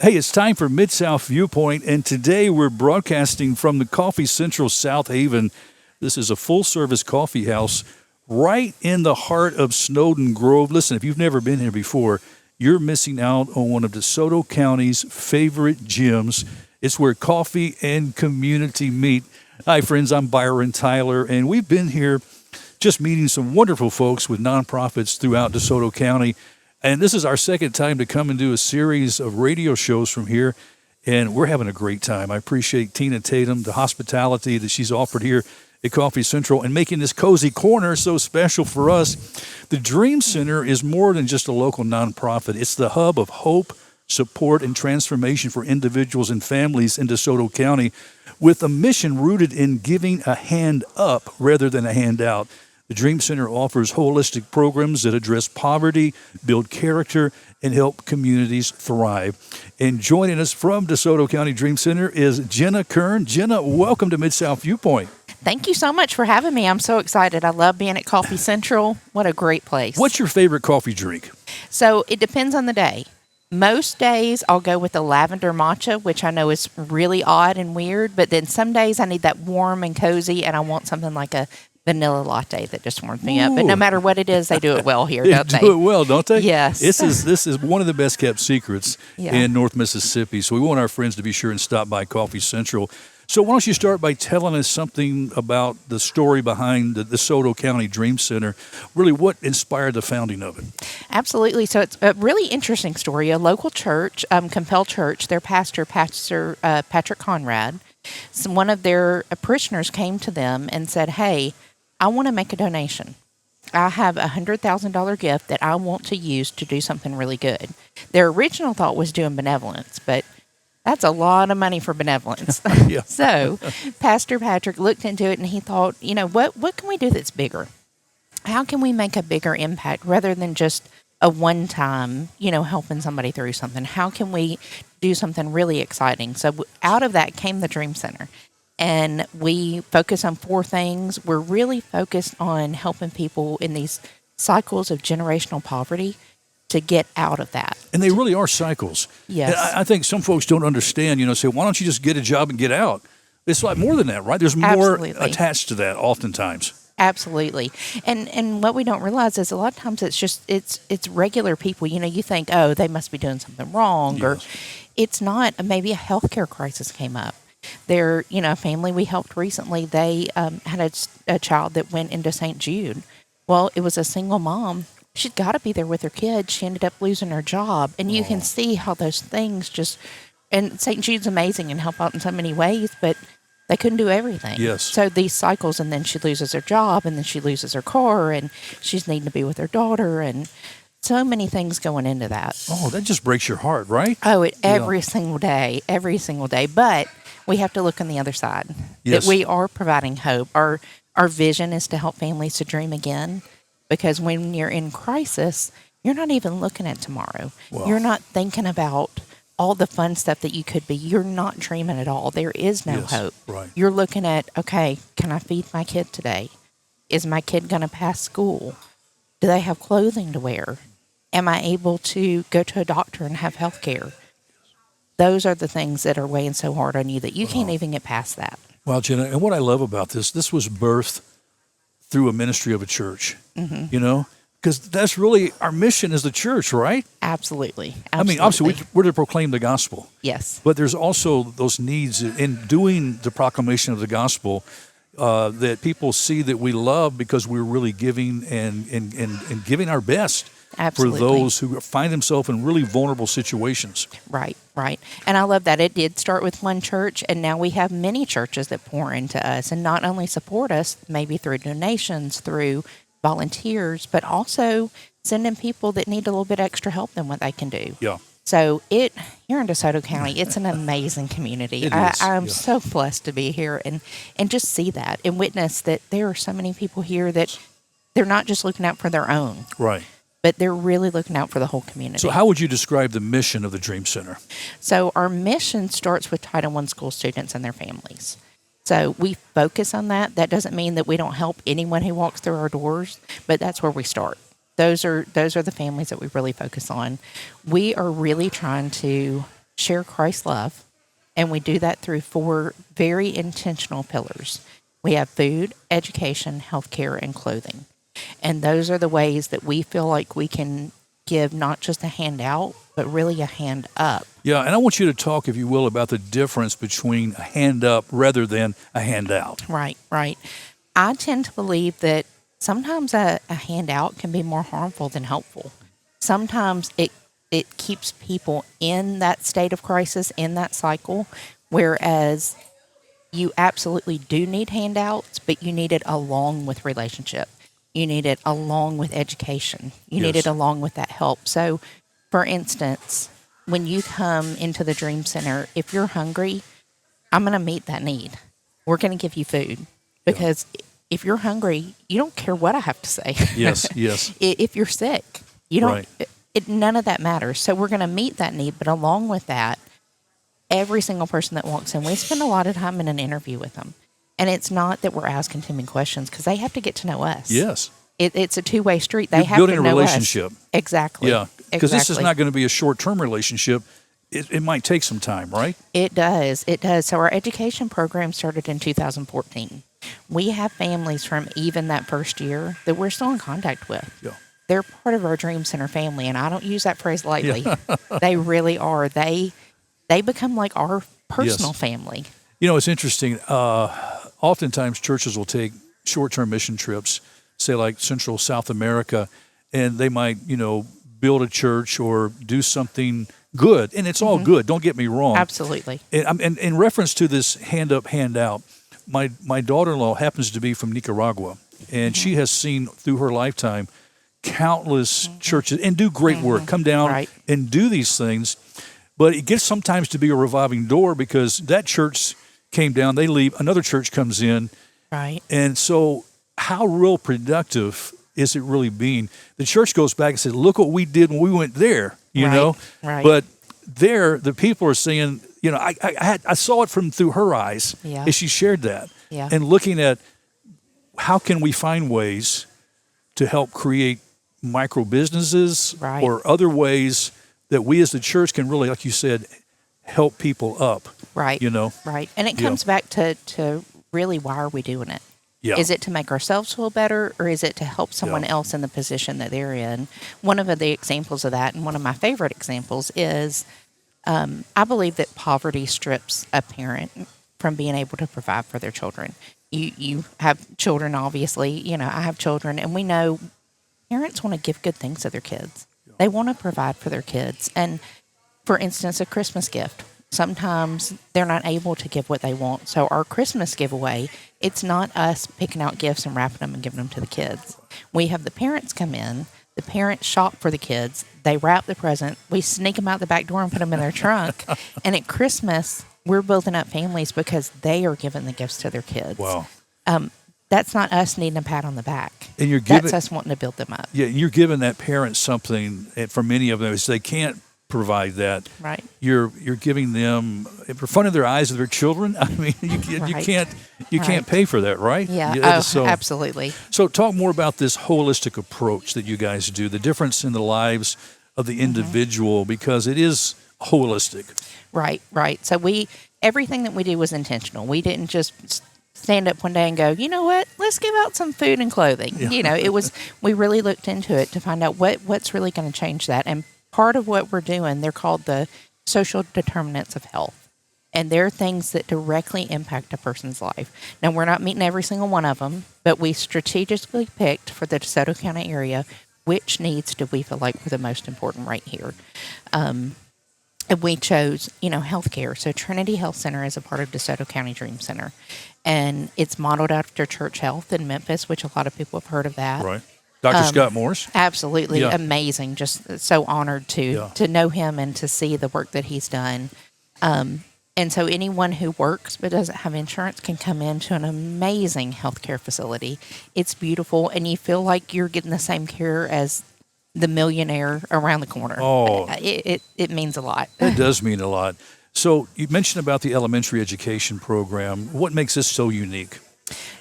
Hey, it's time for Mid-South Viewpoint, and today we're broadcasting from the Coffee Central South Haven. This is a full-service coffee house right in the heart of Snowden Grove. Listen, if you've never been here before, you're missing out on one of DeSoto County's favorite gyms. It's where coffee and community meet. Hi, friends. I'm Byron Tyler, and we've been here just meeting some wonderful folks with nonprofits throughout DeSoto County. And this is our second time to come and do a series of radio shows from here, and we're having a great time. I appreciate Tina Tatum, the hospitality that she's offered here at Coffee Central, and making this cozy corner so special for us. The Dream Center is more than just a local nonprofit. It's the hub of hope, support, and transformation for individuals and families in DeSoto County, with a mission rooted in giving a hand up rather than a handout. The Dream Center offers holistic programs that address poverty, build character, and help communities thrive. And joining us from DeSoto County Dream Center is Jenna Kern. Jenna, welcome to Mid-South Viewpoint. Thank you so much for having me. I'm so excited. I love being at Coffee Central. What a great place. What's your favorite coffee drink? So it depends on the day. Most days I'll go with the lavender matcha, which I know is really odd and weird, but then some days I need that warm and cozy, and I want something like a vanilla latte that just warms me up. But no matter what it is, they do it well here, don't they? They do it well, don't they? Yes. This is one of the best kept secrets in North Mississippi. So we want our friends to be sure and stop by Coffee Central. So why don't you start by telling us something about the story behind the DeSoto County Dream Center? Really, what inspired the founding of it? Absolutely. So it's a really interesting story. A local church, Compel Church, their pastor, Patrick Conrad, one of their parishioners came to them and said, "Hey, I want to make a donation. I have a $100,000 gift that I want to use to do something really good." Their original thought was doing benevolence, but that's a lot of money for benevolence. So Pastor Patrick looked into it and he thought, what can we do that's bigger? How can we make a bigger impact rather than just a one-time, helping somebody through something? How can we do something really exciting? So out of that came the Dream Center. And we focus on 4 things. We're really focused on helping people in these cycles of generational poverty to get out of that. And they really are cycles. Yes. And I think some folks don't understand, say, why don't you just get a job and get out? It's like more than that, right? There's more attached to that oftentimes. Absolutely. And what we don't realize is a lot of times it's regular people. You think, oh, they must be doing something wrong. Yes. Or it's not. Maybe a healthcare crisis came up. There, a family we helped recently, they had a child that went into St. Jude. Well, it was a single mom. She's got to be there with her kids. She ended up losing her job. And you can see how those things and St. Jude's amazing and help out in so many ways, but they couldn't do everything. Yes. So these cycles, and then she loses her job, and then she loses her car, and she's needing to be with her daughter, and so many things going into that. Oh, that just breaks your heart, right? Oh, every single day. But we have to look on the other side. Yes. That we are providing hope. Our vision is to help families to dream again, because when you're in crisis, you're not even looking at tomorrow. Wow. You're not thinking about all the fun stuff that you could be. You're not dreaming at all. There is no hope. Right. You're looking at, okay, can I feed my kid today? Is my kid going to pass school? Do they have clothing to wear? Am I able to go to a doctor and have health care? Those are the things that are weighing so hard on you that you can't even get past that. Well, Jenna, and what I love about this was birthed through a ministry of a church, because that's really our mission as the church, right? Absolutely. I mean, obviously, we're to proclaim the gospel. Yes. But there's also those needs in doing the proclamation of the gospel that people see that we love because we're really giving and giving our best. Absolutely. For those who find themselves in really vulnerable situations. Right. And I love that. It did start with one church, and now we have many churches that pour into us and not only support us, maybe through donations, through volunteers, but also sending people that need a little bit extra help than what they can do. Yeah. So here in DeSoto County, it's an amazing community. I'm so blessed to be here and just see that and witness that there are so many people here that they're not just looking out for their own. Right. But they're really looking out for the whole community. So how would you describe the mission of the Dream Center? So our mission starts with Title I school students and their families. So we focus on that. That doesn't mean that we don't help anyone who walks through our doors, but that's where we start. Those are the families that we really focus on. We are really trying to share Christ's love, and we do that through 4 very intentional pillars. We have food, education, healthcare, and clothing. And those are the ways that we feel like we can give not just a handout, but really a hand up. Yeah, and I want you to talk, if you will, about the difference between a hand up rather than a handout. Right, right. I tend to believe that sometimes a handout can be more harmful than helpful. Sometimes it keeps people in that state of crisis, in that cycle, whereas you absolutely do need handouts, but you need it along with relationship. You need it along with education. You need Yes. it along with that help. So, for instance, when you come into the Dream Center, if you're hungry, I'm going to meet that need. We're going to give you food because if you're hungry, you don't care what I have to say. Yes, yes. If you're sick, you don't. Right. None of that matters. So we're going to meet that need, but along with that, every single person that walks in, we spend a lot of time in an interview with them. And it's not that we're asking too many questions because they have to get to know us. Yes. It's a two-way street. They You're have building to a know relationship. us. Exactly. Yeah, because this is Exactly. not going to be a short-term relationship. It might take some time, right? It does. It does. So our education program started in 2014. We have families from even that first year that we're still in contact with. Yeah. They're part of our Dream Center family, and I don't use that phrase lightly. They really are. They become like our personal family. You know, it's interesting. Oftentimes, churches will take short-term mission trips, say like Central South America, and they might, build a church or do something good. And it's all good. Don't get me wrong. Absolutely. And in reference to this hand up, hand out, my daughter-in-law happens to be from Nicaragua, and she has seen through her lifetime countless churches and do great work, come down and do these things. But it gets sometimes to be a revolving door because that church came down, they leave, another church comes in. Right. And so how real productive is it really being? The church goes back and says, look what we did when we went there, you know? Right. But there, the people are saying, I saw it through her eyes as she shared that. Yeah. And looking at how can we find ways to help create micro businesses or other ways that we as the church can really, like you said, help people up. Right. Right. And it comes back to really, why are we doing it? Yeah. Is it to make ourselves feel better, or is it to help someone else in the position that they're in? One of the examples of that, and one of my favorite examples, is I believe that poverty strips a parent from being able to provide for their children. You have children, obviously. I have children, and we know parents want to give good things to their kids. They want to provide for their kids. And, for instance, a Christmas gift. Sometimes they're not able to give what they want. So our Christmas giveaway, it's not us picking out gifts and wrapping them and giving them to the kids. We have the parents come in. The parents shop for the kids. They wrap the present. We sneak them out the back door and put them in their trunk. And at Christmas, we're building up families because they are giving the gifts to their kids. Wow. That's not us needing a pat on the back. And that's us wanting to build them up. Yeah, you're giving that parent something. And for many of them, is they can't provide that. Right. You're giving them in front of their eyes of their children. I mean, you can't pay for that, right? Yeah. Absolutely. So talk more about this holistic approach that you guys do, the difference in the lives of the individual, because it is holistic. Right. So everything that we do was intentional. We didn't just stand up one day and go, you know what, let's give out some food and clothing. Yeah. We really looked into it to find out what's really going to change that. And part of what we're doing, they're called the social determinants of health. And they're things that directly impact a person's life. Now, we're not meeting every single one of them, but we strategically picked for the DeSoto County area which needs do we feel like were the most important right here. And we chose, healthcare. So Trinity Health Center is a part of DeSoto County Dream Center. And it's modeled after Church Health in Memphis, which a lot of people have heard of that. Right. Dr. Scott Morris? Absolutely. Yeah. Amazing. Just so honored to know him and to see the work that he's done. And so anyone who works but doesn't have insurance can come into an amazing healthcare facility. It's beautiful, and you feel like you're getting the same care as the millionaire around the corner. Oh. It means a lot. It does mean a lot. So you mentioned about the elementary education program. What makes this so unique?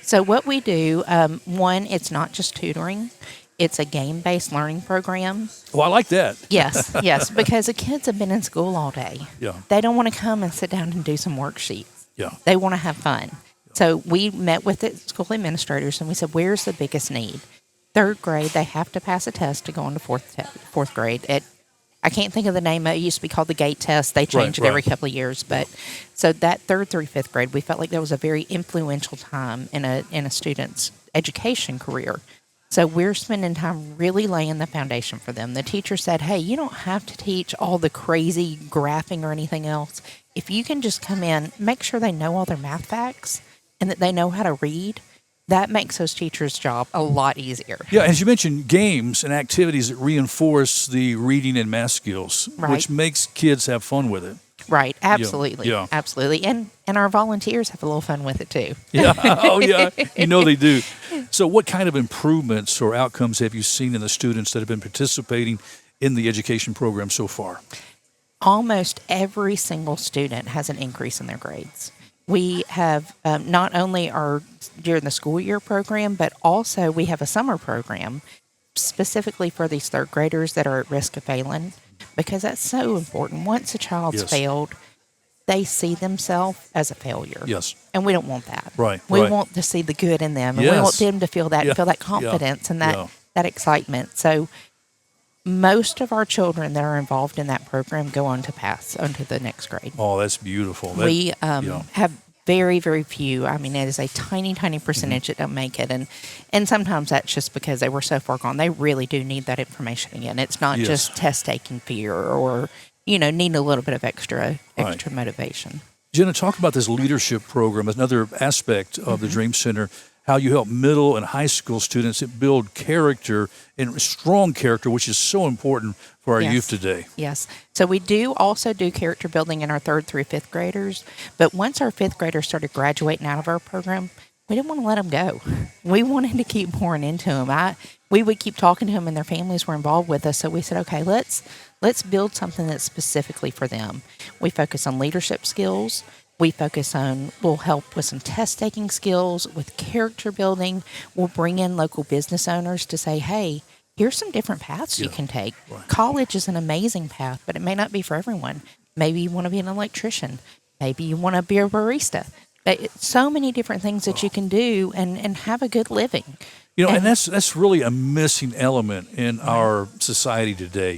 So what we do, one, it's not just tutoring. It's a game-based learning program. Oh, I like that. Yes, yes, because the kids have been in school all day. Yeah. They don't want to come and sit down and do some worksheets. Yeah. They want to have fun. So we met with the school administrators and we said, where's the biggest need? Third grade, they have to pass a test to go into fourth grade. I can't think of the name. It used to be called the GATE test. They change it every couple of years. But so that third through fifth grade, we felt like that was a very influential time in a student's education career. So we're spending time really laying the foundation for them. The teacher said, hey, you don't have to teach all the crazy graphing or anything else. If you can just come in, make sure they know all their math facts and that they know how to read, that makes those teachers' job a lot easier. Yeah, as you mentioned, games and activities that reinforce the reading and math skills, which makes kids have fun with it. Right, absolutely. Yeah. Absolutely. And our volunteers have a little fun with it too. Yeah, oh yeah, they do. So what kind of improvements or outcomes have you seen in the students that have been participating in the education program so far? Almost every single student has an increase in their grades. We have not only our during the school year program, but also we have a summer program specifically for these third graders that are at risk of failing, because that's so important. Once a child's failed, they see themselves as a failure. Yes. And we don't want that. Right. We want to see the good in them. And we want them to feel that and feel that confidence and that excitement. So most of our children that are involved in that program go on to pass onto the next grade. Oh, that's beautiful. We have very, very few. I mean, it is a tiny, tiny percentage that don't make it. And sometimes that's just because they were so far gone. They really do need that information again. It's not just test-taking fear or, needing a little bit of extra motivation. Jenna, talk about this leadership program, another aspect of the Dream Center, how you help middle and high school students build character and strong character, which is so important for our youth today. Yes. So we do also do character building in our third through fifth graders. But once our fifth graders started graduating out of our program, we didn't want to let them go. We wanted to keep pouring into them. We would keep talking to them, and their families were involved with us. So we said, okay, let's build something that's specifically for them. We focus on leadership skills. We'll help with some test-taking skills, with character building. We'll bring in local business owners to say, hey, here's some different paths you can take. Right. College is an amazing path, but it may not be for everyone. Maybe you want to be an electrician. Maybe you want to be a barista. So many different things that you can do and have a good living. And that's really a missing element in our society today,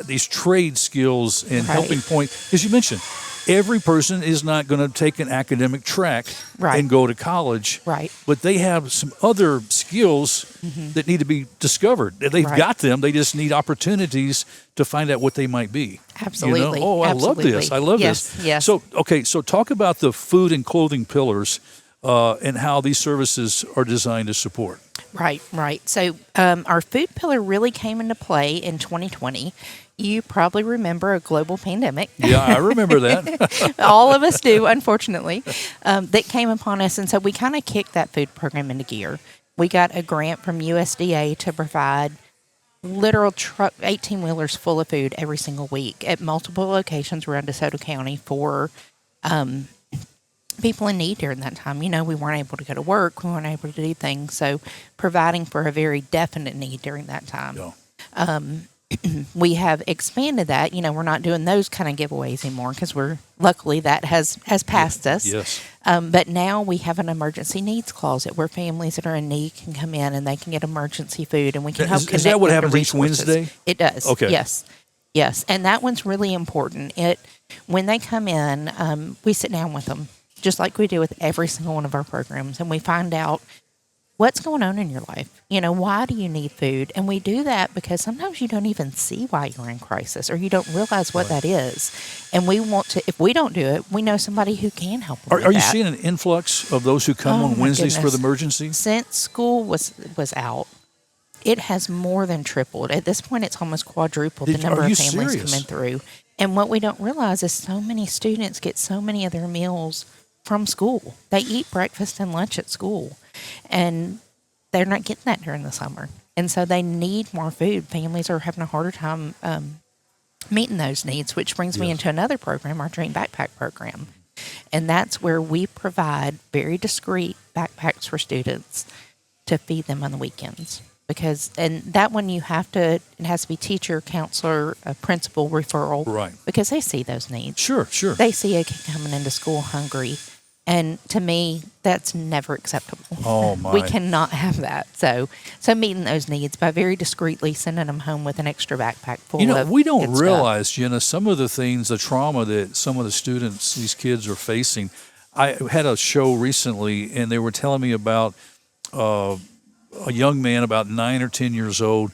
these trade skills and helping point, as you mentioned, every person is not going to take an academic track and go to college. Right. But they have some other skills that need to be discovered. They've got them. They just need opportunities to find out what they might be. Absolutely. Oh, I love this. I love this. Yes. So talk about the food and clothing pillars and how these services are designed to support. Right. So our food pillar really came into play in 2020. You probably remember a global pandemic. Yeah, I remember that. All of us do, unfortunately, that came upon us. And so we kind of kicked that food program into gear. We got a grant from USDA to provide literal truck 18-wheelers full of food every single week at multiple locations around DeSoto County for people in need during that time. We weren't able to go to work. We weren't able to do things. So providing for a very definite need during that time. Yeah. We have expanded that. We're not doing those kind of giveaways anymore because luckily that has passed us. Yes. But now we have an emergency needs closet where families that are in need can come in and they can get emergency food, and we can help connect. Is that what happens each Wednesday? It does. Okay. Yes. And that one's really important. When they come in, we sit down with them, just like we do with every single one of our programs, and we find out what's going on in your life. Why do you need food? And we do that because sometimes you don't even see why you're in crisis, or you don't realize what that is. And we want to, if we don't do it, we know somebody who can help them Are you seeing an influx of those who come on Wednesdays for the emergency? Since school was out, it has more than tripled. At this point, it's almost quadrupled the number of families coming through. And what we don't realize is so many students get so many of their meals from school. They eat breakfast and lunch at school, and they're not getting that during the summer. And so they need more food. Families are having a harder time meeting those needs, which brings me into another program, our Dream Backpack program. And that's where we provide very discreet backpacks for students to feed them on the weekends. Because, and that one it has to be teacher, counselor, a principal referral. Right. Because they see those needs. Sure. They see a kid coming into school hungry. And to me, that's never acceptable. Oh, my. We cannot have that. So meeting those needs by very discreetly sending them home with an extra backpack full of we don't good realize, Jenna, some of the things, the trauma that some of the students, these kids are facing. I had a show recently, and they were telling me about a young man about 9 or 10 years old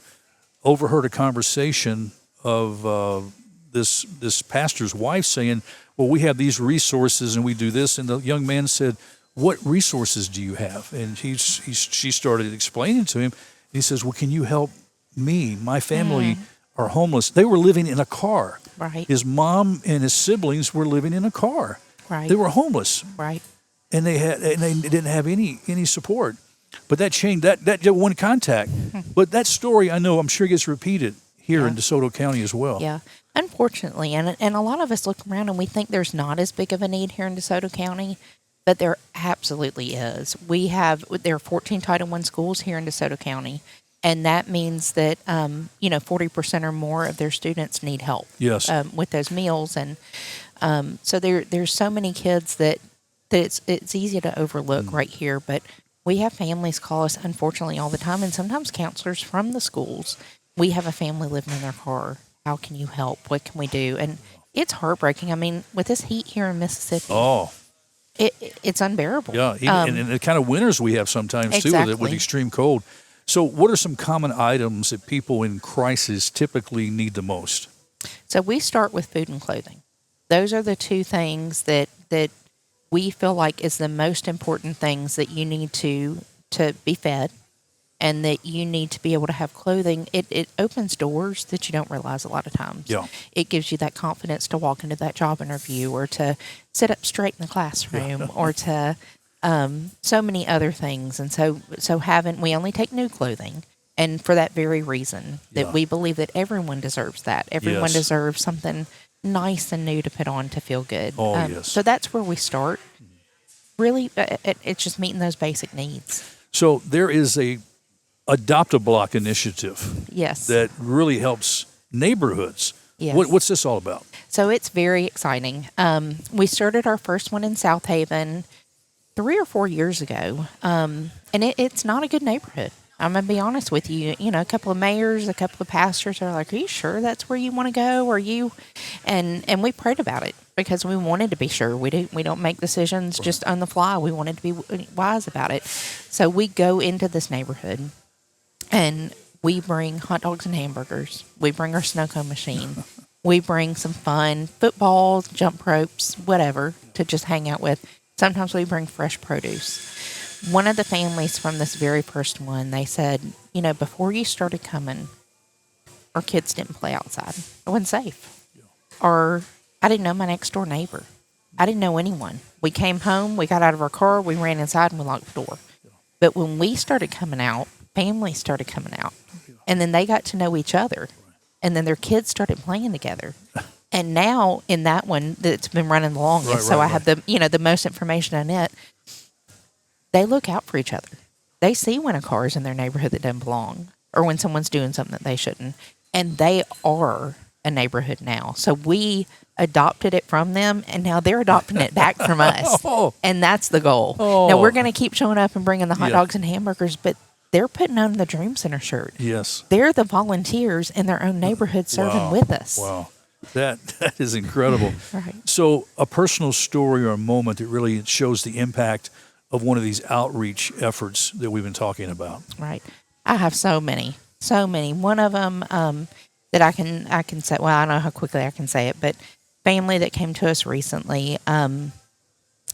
overheard a conversation of this pastor's wife saying, well, we have these resources and we do this. And the young man said, what resources do you have? And she started explaining to him. He says, well, can you help me? My family are homeless. They were living in a car. Right. His mom and his siblings were living in a car. Right. They were homeless. Right. And they didn't have any support. But that changed, that one contact. But that story, I know, I'm sure gets repeated here in DeSoto County as well. Yeah. Unfortunately, and a lot of us look around and we think there's not as big of a need here in DeSoto County, but there absolutely is. There are 14 Title I schools here in DeSoto County, and that means that 40% or more of their students need help. Yes. With those meals, and so there's so many kids that it's easy to overlook right here, but we have families call us, unfortunately, all the time, and sometimes counselors from the schools. We have a family living in their car. How can you help? What can we do? And it's heartbreaking. I mean, with this heat here in Mississippi, it's unbearable. Yeah, and the kind of winters we have sometimes, exactly. too, with extreme cold. So what are some common items that people in crisis typically need the most? So we start with food and clothing. Those are the two things that we feel like is the most important things that you need to be fed, and that you need to be able to have clothing. It opens doors that you don't realize a lot of times. Yeah. It gives you that confidence to walk into that job interview, or to sit up straight in the classroom, or to so many other things. And so we only take new clothing, and for that very reason, that we believe that everyone deserves that. Everyone deserves something nice and new to put on to feel good. So that's where we start. Really, it's just meeting those basic needs. So there is a Adopt a Block initiative. Yes. That really helps neighborhoods. Yes. What's this all about? So it's very exciting. We started our first one in South Haven 3 or 4 years ago, and it's not a good neighborhood. I'm going to be honest with you. A couple of mayors, a couple of pastors are like, are you sure that's where you want to go? Or you? And we prayed about it because we wanted to be sure. We don't make decisions just on the fly. We wanted to be wise about it. So we go into this neighborhood, and we bring hot dogs and hamburgers. We bring our snow cone machine. We bring some fun footballs, jump ropes, whatever, to just hang out with. Sometimes we bring fresh produce. One of the families from this very first one, they said, before you started coming, our kids didn't play outside. It wasn't safe. Yeah. Or I didn't know my next door neighbor. I didn't know anyone. We came home, we got out of our car, we ran inside, and we locked the door. Yeah. But when we started coming out, families started coming out. Yeah. And then they got to know each other. Right. And then their kids started playing together. And now in that one that's been running the longest, I have the most information on it. They look out for each other. They see when a car is in their neighborhood that doesn't belong, or when someone's doing something that they shouldn't. And they are a neighborhood now. So we adopted it from them, and now they're adopting it back from us. And that's the goal. Now we're going to keep showing up and bringing the hot dogs and hamburgers, but they're putting on the Dream Center shirt. Yes. They're the volunteers in their own neighborhood serving with us. Wow. That is incredible. Right. So a personal story or a moment that really shows the impact of one of these outreach efforts that we've been talking about. Right. I have so many. One of them that I can say, well, I don't know how quickly I can say it, but family that came to us recently,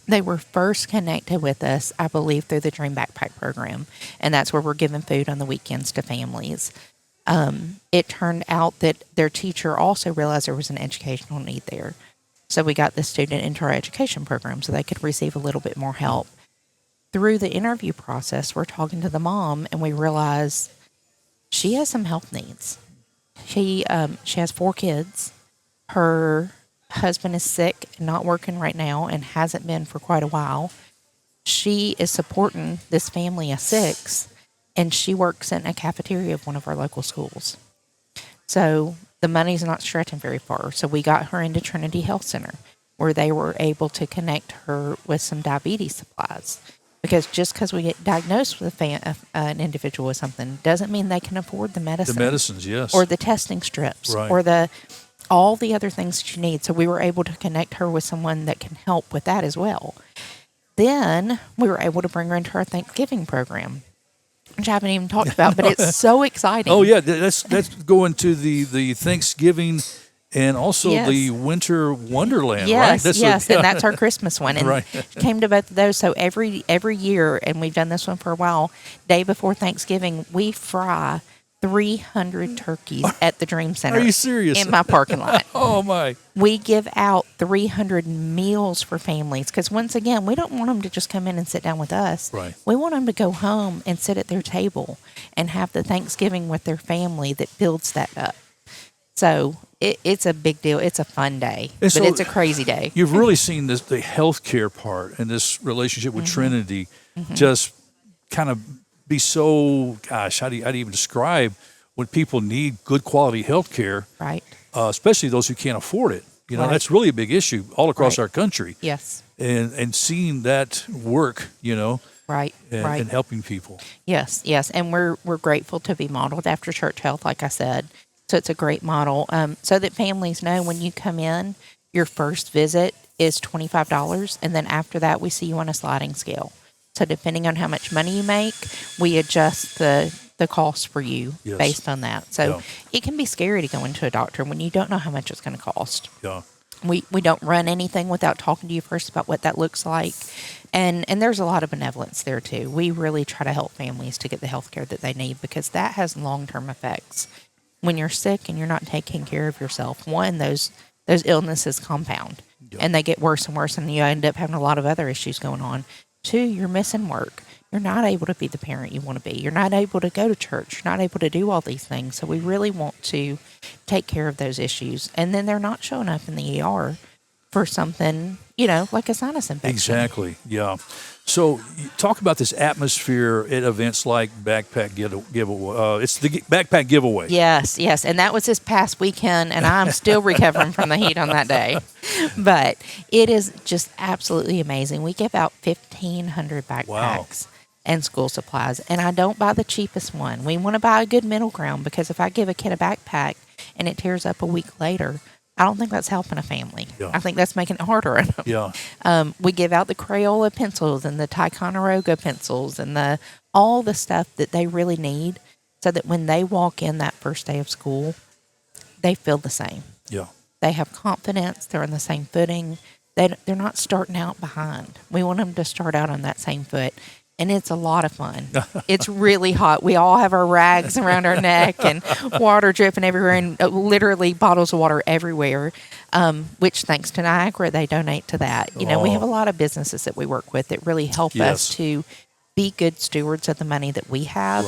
they were first connected with us, I believe, through the Dream Backpack program. And that's where we're giving food on the weekends to families. It turned out that their teacher also realized there was an educational need there. So we got the student into our education program so they could receive a little bit more help. Through the interview process, we're talking to the mom, and we realize she has some health needs. She has 4 kids. Her husband is sick and not working right now and hasn't been for quite a while. She is supporting this family of 6, and she works in a cafeteria of one of our local schools. So the money's not stretching very far. So we got her into Trinity Health Center, where they were able to connect her with some diabetes supplies. Because just because we get diagnosed with an individual with something doesn't mean they can afford the medicine. The medicines, yes. Or the testing strips. Right. Or all the other things that you need. So we were able to connect her with someone that can help with that as well. Then we were able to bring her into our Thanksgiving program, which I haven't even talked about, but it's so exciting. Oh, yeah. That's going to the Thanksgiving and also Yes. the Winter Wonderland, Yes, right? yes, and that's our Christmas one. And Right. came to both of those. So every year, and we've done this one for a while, day before Thanksgiving, we fry 300 turkeys at the Dream Center. Are you serious? In my parking lot. Oh, my. We give out 300 meals for families because, once again, we don't want them to just come in and sit down with us. Right. We want them to go home and sit at their table and have the Thanksgiving with their family that builds that up. So it's a big deal. It's a fun day, And but so it's a crazy day. You've really seen the healthcare part and this relationship with Trinity just kind of be so, gosh, how do you even describe when people need good quality healthcare, Right. Especially those who can't afford it. You know, Right. that's really a big issue all across Right. our country. Yes. And seeing that work, Right. Right. and helping people. Yes. Yes. And we're grateful to be modeled after Church Health, like I said. So it's a great model, so that families know when you come in, your first visit is $25, and then after that, we see you on a sliding scale. So depending on how much money you make, we adjust the cost for you Yes. based on that. So Yeah. it can be scary to go into a doctor when you don't know how much it's going to cost. Yeah. We don't run anything without talking to you first about what that looks like. And there's a lot of benevolence there too. We really try to help families to get the health care that they need because that has long-term effects. When you're sick and you're not taking care of yourself, one, those illnesses compound and they get worse and worse, and you end up having a lot of other issues going on. Two, you're missing work. You're not able to be the parent you want to be. You're not able to go to church. You're not able to do all these things. So we really want to take care of those issues. And then they're not showing up in the ER for something, like a sinus infection. Exactly. Yeah. So you talk about this atmosphere at events like Backpack Giveaway. It's the Backpack Giveaway. Yes, yes. And that was this past weekend, and I'm still recovering from the heat on that day. But it is just absolutely amazing. We give out 1,500 backpacks and school supplies, and I don't buy the cheapest one. We want to buy a good middle ground because if I give a kid a backpack and it tears up a week later, I don't think that's helping a family. Yeah. I think that's making it harder on them. Yeah. We give out the Crayola pencils and the Ticonderoga pencils and all the stuff that they really need so that when they walk in that first day of school, they feel the same. Yeah. They have confidence. They're on the same footing. They're not starting out behind. We want them to start out on that same foot. And it's a lot of fun. It's really hot. We all have our rags around our neck and water dripping everywhere and literally bottles of water everywhere, which thanks to Niagara, they donate to that. We have a lot of businesses that we work with that really help us to be good stewards of the money that we have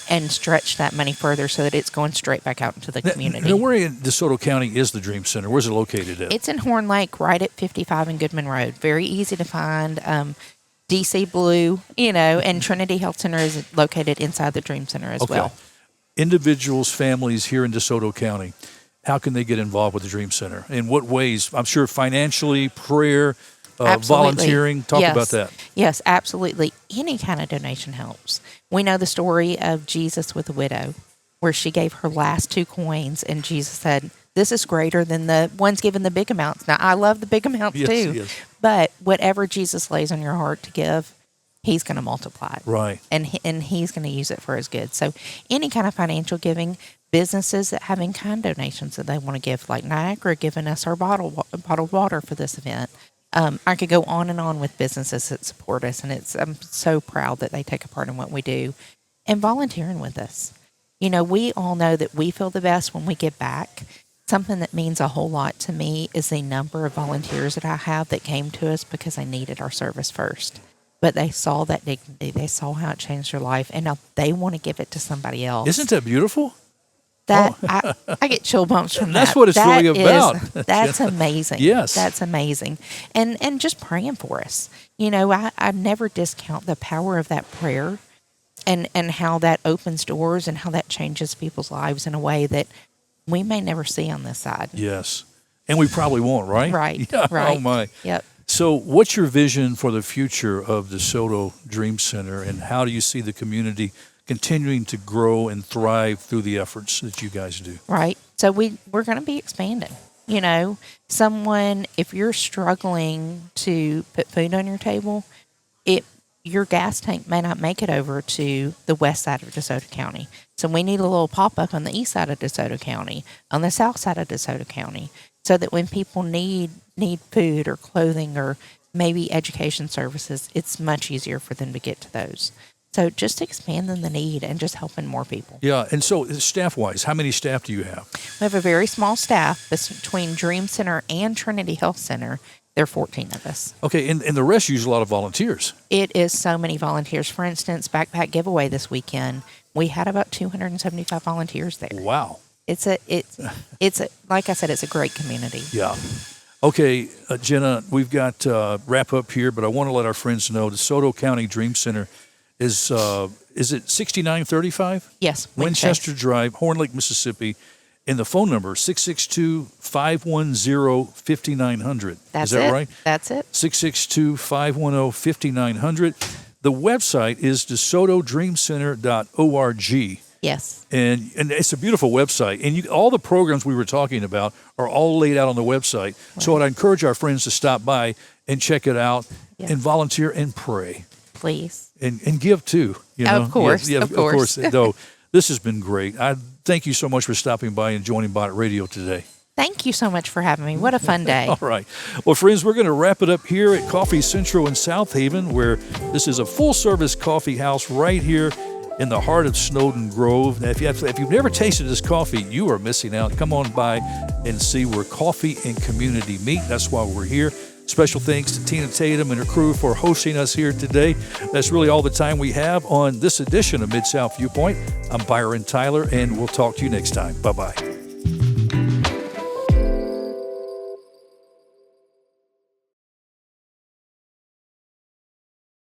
and stretch that money further so that it's going straight back out into the community. Now, where in DeSoto County is the Dream Center? Where's it located at? It's in Horn Lake, right at 55 and Goodman Road. Very easy to find. DC Blue, and Trinity Health Center is located inside the Dream Center as well. Individuals, families here in DeSoto County, how can they get involved with the Dream Center? In what ways? I'm sure financially, prayer, volunteering. Talk about that. Yes, absolutely. Any kind of donation helps. We know the story of Jesus with the widow, where she gave her last 2 coins, and Jesus said, this is greater than the ones given the big amounts. Now, I love the big amounts too. Yes. But whatever Jesus lays on your heart to give, he's going to multiply it. Right. And he's going to use it for his good. So any kind of financial giving, businesses that have in-kind donations that they want to give, like Niagara giving us our bottled water for this event. I could go on and on with businesses that support us, and I'm so proud that they take a part in what we do. And volunteering with us. We all know that we feel the best when we give back. Something that means a whole lot to me is the number of volunteers that I have that came to us because they needed our service first. But they saw that dignity. They saw how it changed their life, and now they want to give it to somebody else. Isn't that beautiful? I get chill bumps from that. That's what it's really about. That's amazing. Yes. That's amazing. And just praying for us. I never discount the power of that prayer and how that opens doors and how that changes people's lives in a way that we may never see on this side. Yes. And we probably won't, right? Right. Yeah. Right. Oh, my. Yep. So what's your vision for the future of DeSoto Dream Center, and how do you see the community continuing to grow and thrive through the efforts that you guys do? Right. So we're going to be expanding. You know, if you're struggling to put food on your table, your gas tank may not make it over to the west side of DeSoto County. So we need a little pop-up on the east side of DeSoto County, on the south side of DeSoto County, so that when people need food or clothing or maybe education services, it's much easier for them to get to those. So just expanding the need and just helping more people. Yeah. And so staff-wise, how many staff do you have? We have a very small staff between Dream Center and Trinity Health Center. There are 14 of us. Okay. And the rest use a lot of volunteers. It is so many volunteers. For instance, backpack giveaway this weekend, we had about 275 volunteers there. Wow. It's like I said, it's a great community. Yeah. Okay, Jenna, we've got wrap up here, but I want to let our friends know the DeSoto County Dream Center is it 6935? Yes. Winchester Drive, Horn Lake, Mississippi. And the phone number, 662-510-5900. That's Is that it. right? That's it. 662-510-5900. The website is DeSotoDreamCenter.org. Yes. And it's a beautiful website. And all the programs we were talking about are all laid out on the website. Right. So I'd encourage our friends to stop by and check it out and volunteer and pray. Please. And give too. You know? Of course. Yeah, of course. No, this has been great. I thank you so much for stopping by and joining Bonnet Radio today. Thank you so much for having me. What a fun day. All right. Well, friends, we're going to wrap it up here at Coffee Central in South Haven, where this is a full-service coffee house right here in the heart of Snowden Grove. Now, if you've never tasted this coffee, you are missing out. Come on by and see where coffee and community meet. That's why we're here. Special thanks to Tina Tatum and her crew for hosting us here today. That's really all the time we have on this edition of Mid-South Viewpoint. I'm Byron Tyler, and we'll talk to you next time. Bye-bye.